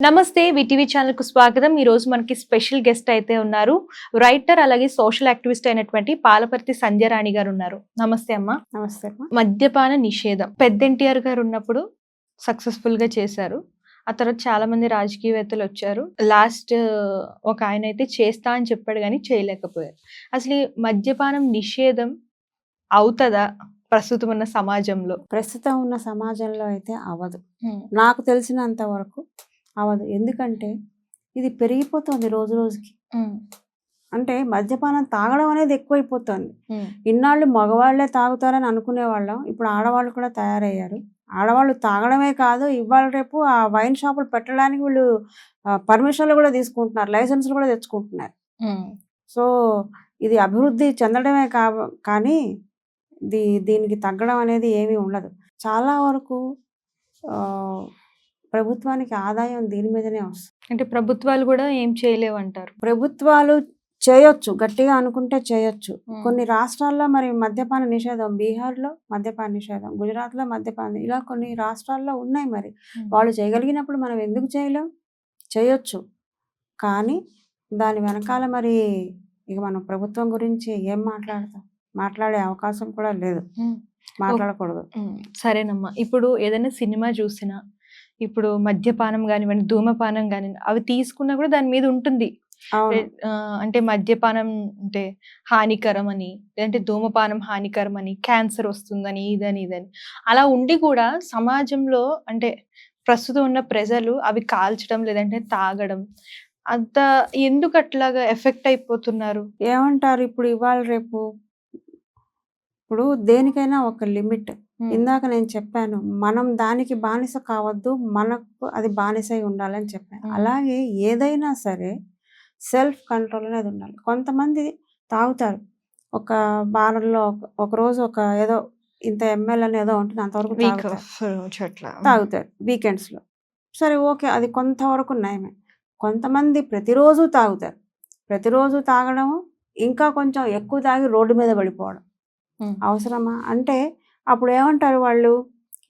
నమస్తే VTV channel కు స్వాగతం. ఈ రోజు మనకి స్పెషల్ గెస్ట్ అయితే ఉన్నారు. రైటర్ అలాగే సోషల్ యాక్టివిస్ట్ అయినటువంటి పాలపర్తి సంధ్యారాణి గారు ఉన్నారు. నమస్తే అమ్మా. నమస్తే అమ్మా. మద్యపాన నిషేధం పెద్ద ఎన్టీఆర్ గారు ఉన్నప్పుడు సక్సెస్ఫుల్ గా చేశారు. ఆ తర్వాత చాలా మంది రాజకీయవేత్తలు వచ్చారు. లాస్ట్ ఒక ఆయన అయితే చేస్తా అని చెప్పాడు కానీ చేయలేకపోయారు. అసలు ఈ మద్యపానం నిషేధం అవుతుందా ప్రస్తుతం ఉన్న సమాజంలో? ప్రస్తుతం ఉన్న సమాజంలో అయితే అవ్వదు. నాకు తెలిసినంత వరకు అవ్వదు. ఎందుకంటే ఇది పెరిగిపోతుంది రోజు రోజుకి. అంటే మద్యపానం తాగడం అనేది ఎక్కువైపోతుంది. ఇన్నాళ్ళు మగవాళ్లే తాగుతారని అనుకునేవాళ్ళం. ఇప్పుడు ఆడవాళ్ళు కూడా తయారయ్యారు. ఆడవాళ్ళు తాగడమే కాదు, ఇవాళ రేపు ఆ వైన్ షాపులు పెట్టడానికి వీళ్ళు పర్మిషన్లు కూడా తీసుకుంటున్నారు, లైసెన్సులు కూడా తెచ్చుకుంటున్నారు. సో ఇది అభివృద్ధి చెందడమే కానీ దీనికి తగ్గడం అనేది ఏమీ ఉండదు. చాలా వరకు ప్రభుత్వానికి ఆదాయం దీని మీదనే వస్తుంది. అంటే ప్రభుత్వాలు కూడా ఏం చేయలేవంటారు? ప్రభుత్వాలు చేయొచ్చు, గట్టిగా అనుకుంటే చేయొచ్చు. కొన్ని రాష్ట్రాల్లో మరి మద్యపాన నిషేధం, బీహార్లో మద్యపాన నిషేధం, గుజరాత్లో మద్యపాన, ఇలా కొన్ని రాష్ట్రాల్లో ఉన్నాయి. మరి వాళ్ళు చేయగలిగినప్పుడు మనం ఎందుకు చేయలేం? చేయొచ్చు. కానీ దాని వెనకాల మరి ఇక మనం ప్రభుత్వం గురించి ఏం మాట్లాడతాం? మాట్లాడే అవకాశం కూడా లేదు, మాట్లాడకూడదు. సరేనమ్మా. ఇప్పుడు ఏదైనా సినిమా చూసినా, ఇప్పుడు మద్యపానం కానివ్వండి, ధూమపానం కానివ్వండి, అవి తీసుకున్నా కూడా దాని మీద ఉంటుంది. అంటే మద్యపానం అంటే హానికరం అని, లేదంటే ధూమపానం హానికరం అని, క్యాన్సర్ వస్తుందని, ఇదని. అలా ఉండి కూడా సమాజంలో అంటే ప్రస్తుతం ఉన్న ప్రజలు అవి కాల్చడం లేదంటే తాగడం అంత ఎందుకు అట్లాగా ఎఫెక్ట్ అయిపోతున్నారు? ఏమంటారు? ఇప్పుడు ఇవాళ రేపు ఇప్పుడు దేనికైనా ఒక లిమిట్. ఇందాక నేను చెప్పాను, మనం దానికి బానిస కావద్దు, మనకు అది బానిసై ఉండాలని చెప్పాను. అలాగే ఏదైనా సరే సెల్ఫ్ కంట్రోల్ అనేది ఉండాలి. కొంతమంది తాగుతారు, ఒక వారంలో ఒకరోజు ఒక ఏదో ఇంత ఎంఎల్ అని ఏదో ఉంటుంది, అంతవరకు తాగుతారు వీకెండ్స్లో. సరే, ఓకే, అది కొంతవరకు నయమే. కొంతమంది ప్రతిరోజు తాగుతారు. ప్రతిరోజు తాగడం, ఇంకా కొంచెం ఎక్కువ తాగి రోడ్డు మీద పడిపోవడం అవసరమా? అంటే అప్పుడు ఏమంటారు వాళ్ళు,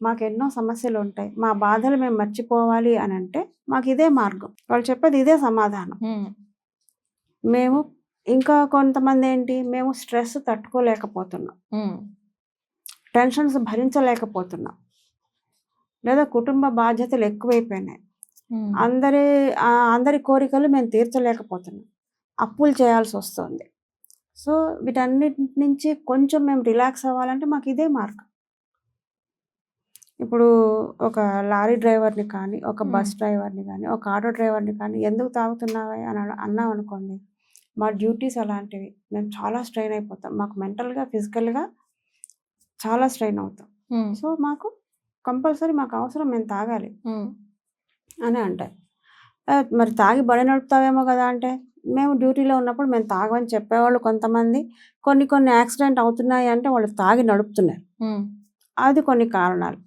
మాకు ఎన్నో సమస్యలు ఉంటాయి, మా బాధలు మేము మర్చిపోవాలి అని అంటే మాకు ఇదే మార్గం. వాళ్ళు చెప్పేది ఇదే సమాధానం. మేము ఇంకా కొంతమంది ఏంటి, మేము స్ట్రెస్ తట్టుకోలేకపోతున్నాం, టెన్షన్స్ భరించలేకపోతున్నాం, లేదా కుటుంబ బాధ్యతలు ఎక్కువైపోయినాయి, అందరి కోరికలు మేము తీర్చలేకపోతున్నాం, అప్పులు చేయాల్సి వస్తుంది. సో వీటన్నిటి నుంచి కొంచెం మేము రిలాక్స్ అవ్వాలంటే మాకు ఇదే మార్గం. ఇప్పుడు ఒక లారీ డ్రైవర్ని కానీ, ఒక బస్ డ్రైవర్ని కానీ, ఒక ఆటో డ్రైవర్ని కానీ ఎందుకు తాగుతున్నావా అని అన్నాం అనుకోండి, మా డ్యూటీస్ అలాంటివి, మేము చాలా స్ట్రెయిన్ అయిపోతాం, మాకు మెంటల్గా ఫిజికల్గా చాలా స్ట్రెయిన్ అవుతాం. సో మాకు కంపల్సరీ మాకు అవసరం, మేము తాగాలి అని అంటారు. మరి తాగి బడి నడుపుతావేమో కదా అంటే, మేము డ్యూటీలో ఉన్నప్పుడు మేము తాగమని చెప్పేవాళ్ళు కొంతమంది. కొన్ని యాక్సిడెంట్ అవుతున్నాయి అంటే వాళ్ళు తాగి నడుపుతున్నారు. అది కొన్ని కారణాలు.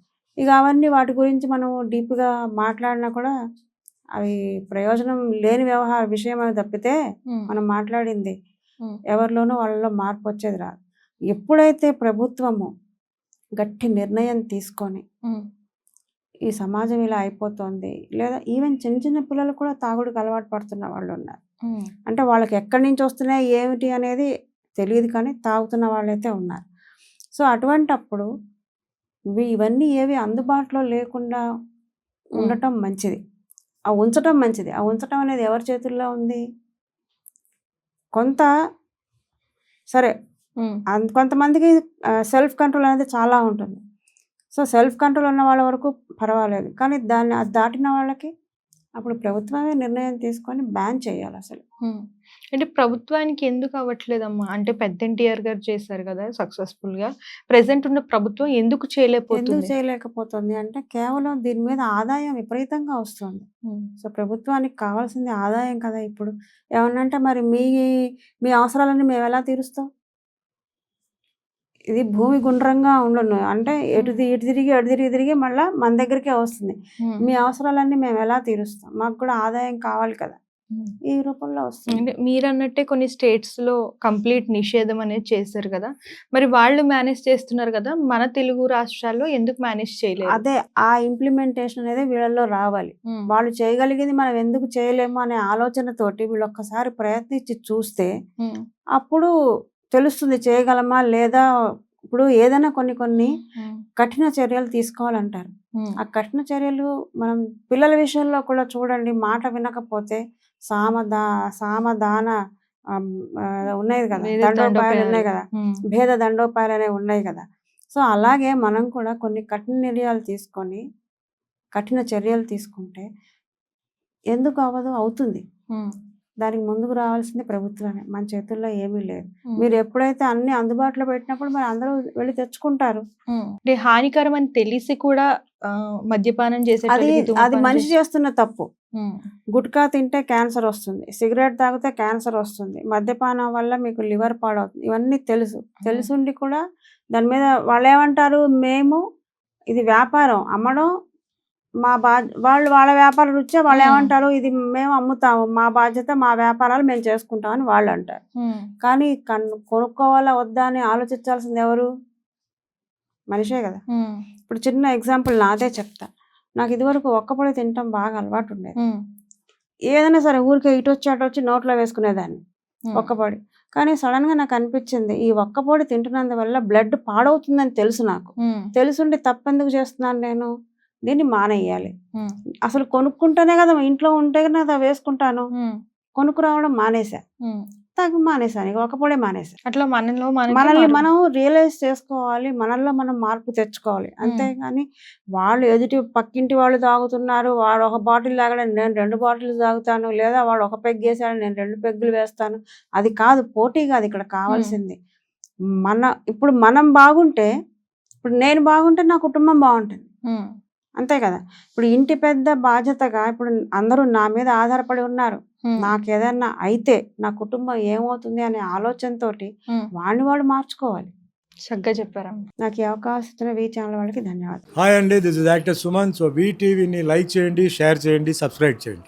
ఇక అవన్నీ వాటి గురించి మనం డీప్గా మాట్లాడినా కూడా అవి ప్రయోజనం లేని విషయం అని తప్పితే మనం మాట్లాడింది ఎవరిలోనూ వాళ్ళలో మార్పు వచ్చేది రాదు. ఎప్పుడైతే ప్రభుత్వము గట్టి నిర్ణయం తీసుకొని ఈ సమాజం ఇలా అయిపోతుంది, లేదా ఈవెన్ చిన్న పిల్లలు కూడా తాగుడికి అలవాటు పడుతున్న వాళ్ళు ఉన్నారు. అంటే వాళ్ళకి ఎక్కడి నుంచి వస్తున్నాయి ఏమిటి అనేది తెలియదు, కానీ తాగుతున్న వాళ్ళైతే ఉన్నారు. సో అటువంటప్పుడు ఇవన్నీ ఏవి అందుబాటులో లేకుండా ఉండటం మంచిది, ఉంచటం మంచిది. ఉంచటం అనేది ఎవరి చేతుల్లో ఉంది? కొంత సరే, కొంతమందికి సెల్ఫ్ కంట్రోల్ అనేది చాలా ఉంటుంది. సో సెల్ఫ్ కంట్రోల్ ఉన్న వాళ్ళ వరకు పర్వాలేదు, కానీ అది దాటిన వాళ్ళకి అప్పుడు ప్రభుత్వమే నిర్ణయం తీసుకొని బ్యాన్ చేయాలి అసలు. అంటే ప్రభుత్వానికి ఎందుకు అవ్వట్లేదమ్మా? అంటే పెద్ద ఎన్టీఆర్ గారు చేశారు కదా సక్సెస్ఫుల్ గా, ప్రెసెంట్ ఉన్న ప్రభుత్వం ఎందుకు చేయలేకపోతుంది అంటే కేవలం దీని మీద ఆదాయం విపరీతంగా వస్తుంది. సో ప్రభుత్వానికి కావాల్సింది ఆదాయం కదా. ఇప్పుడు ఏమన్నంటే మరి మీ అవసరాలన్నీ మేము ఎలా తీరుస్తాం? ఇది భూమి గుండ్రంగా ఉండను, అంటే ఇటు తిరిగి మళ్ళీ మన దగ్గరికే వస్తుంది. మీ అవసరాలన్నీ మేము ఎలా తీరుస్తాం? మాకు కూడా ఆదాయం కావాలి కదా. ఈ రూపంలో వస్తుంది. అంటే మీరన్నట్టే కొన్ని స్టేట్స్ లో కంప్లీట్ నిషేధం అనేది చేశారు కదా, మరి వాళ్ళు మేనేజ్ చేస్తున్నారు కదా, మన తెలుగు రాష్ట్రాల్లో ఎందుకు మేనేజ్ చేయలేదు? అదే ఆ ఇంప్లిమెంటేషన్ అనేది వీళ్ళల్లో రావాలి. వాళ్ళు చేయగలిగింది మనం ఎందుకు చేయలేము అనే ఆలోచనతోటి వీళ్ళు ఒక్కసారి ప్రయత్నించి చూస్తే అప్పుడు తెలుస్తుంది చేయగలమా లేదా. ఇప్పుడు ఏదైనా కొన్ని కఠిన చర్యలు తీసుకోవాలంటారు. ఆ కఠిన చర్యలు మనం పిల్లల విషయంలో కూడా చూడండి, మాట వినకపోతే సామదాన ఉన్నాయి కదా, దండోపాయాలు ఉన్నాయి కదా, భేద దండోపాయాలు అనేవి ఉన్నాయి కదా. సో అలాగే మనం కూడా కొన్ని కఠిన చర్యలు తీసుకుంటే ఎందుకు అవ్వదు, అవుతుంది. దానికి ముందుకు రావాల్సింది ప్రభుత్వమే, మన చేతుల్లో ఏమీ లేదు. మీరు ఎప్పుడైతే అన్ని అందుబాటులో పెట్టినప్పుడు మరి అందరూ వెళ్ళి తెచ్చుకుంటారు. అంటే హానికరం అని తెలిసి కూడా మద్యపానం చేసే అది మనిషి చేస్తున్న తప్పు. గుట్కా తింటే క్యాన్సర్ వస్తుంది, సిగరెట్ తాగితే క్యాన్సర్ వస్తుంది, మద్యపానం వల్ల మీకు లివర్ పాడవుతుంది. ఇవన్నీ తెలుసుండి కూడా దాని మీద వాళ్ళు ఏమంటారు, మేము ఇది వ్యాపారం అమ్మడం మా వాళ్ళు వాళ్ళ వ్యాపార రుచే వాళ్ళు ఏమంటారు, ఇది మేము అమ్ముతాము, మా బాధ్యత మా వ్యాపారాలు మేము చేసుకుంటామని వాళ్ళు అంటారు. కానీ కొనుక్కోవాలా వద్దా అని ఆలోచించాల్సింది ఎవరు, మనిషే కదా. ఇప్పుడు చిన్న ఎగ్జాంపుల్ నాదే చెప్తా. నాకు ఇదివరకు ఒక్కపొడి తినటం బాగా అలవాటు ఉండేది. ఏదైనా సరే ఊరికే ఇటు వచ్చి అటు వచ్చి నోట్లో వేసుకునేదాన్ని ఒక్కపొడి. కానీ సడన్ గా నాకు అనిపించింది, ఈ ఒక్కపొడి తింటున్నందువల్ల బ్లడ్ పాడవుతుందని తెలుసు. నాకు తెలుసుండి తప్పెందుకు చేస్తున్నాను నేను, దీన్ని మానేయాలి. అసలు కొనుక్కుంటేనే కదా, ఇంట్లో ఉంటే కదా వేసుకుంటాను. కొనుక్కు రావడం మానేశాను, ఇక ఒక్కపొడే మానేశాను. అట్లా మనల్ని మనం రియలైజ్ చేసుకోవాలి, మనల్లో మనం మార్పు తెచ్చుకోవాలి. అంతేగాని వాళ్ళు పక్కింటి వాళ్ళు తాగుతున్నారు, వాడు ఒక బాటిల్ తాగడం నేను 2 బాటిల్స్ తాగుతాను, లేదా వాడు ఒక పెగ్ వేసాడు నేను 2 పెగ్గులు వేస్తాను, అది కాదు. పోటీ కాదు ఇక్కడ కావాల్సింది. ఇప్పుడు మనం బాగుంటే, ఇప్పుడు నేను బాగుంటే నా కుటుంబం బాగుంటుంది, అంతే కదా. ఇప్పుడు ఇంటి పెద్ద బాధ్యతగా ఇప్పుడు అందరూ నా మీద ఆధారపడి ఉన్నారు. నాకేదన్నా అయితే నా కుటుంబం ఏమవుతుంది అనే ఆలోచనతోటి వాడు మార్చుకోవాలి. చక్కగా చెప్పారా. నాకు ఈ అవకాశం ఇచ్చిన వి ఛానల్ వాళ్ళకి ధన్యవాదాలు. హాయ్ అండి, this is actor Suman. So we టీవీని లైక్ చేయండి, షేర్ చేయండి, సబ్స్క్రైబ్ చేయండి.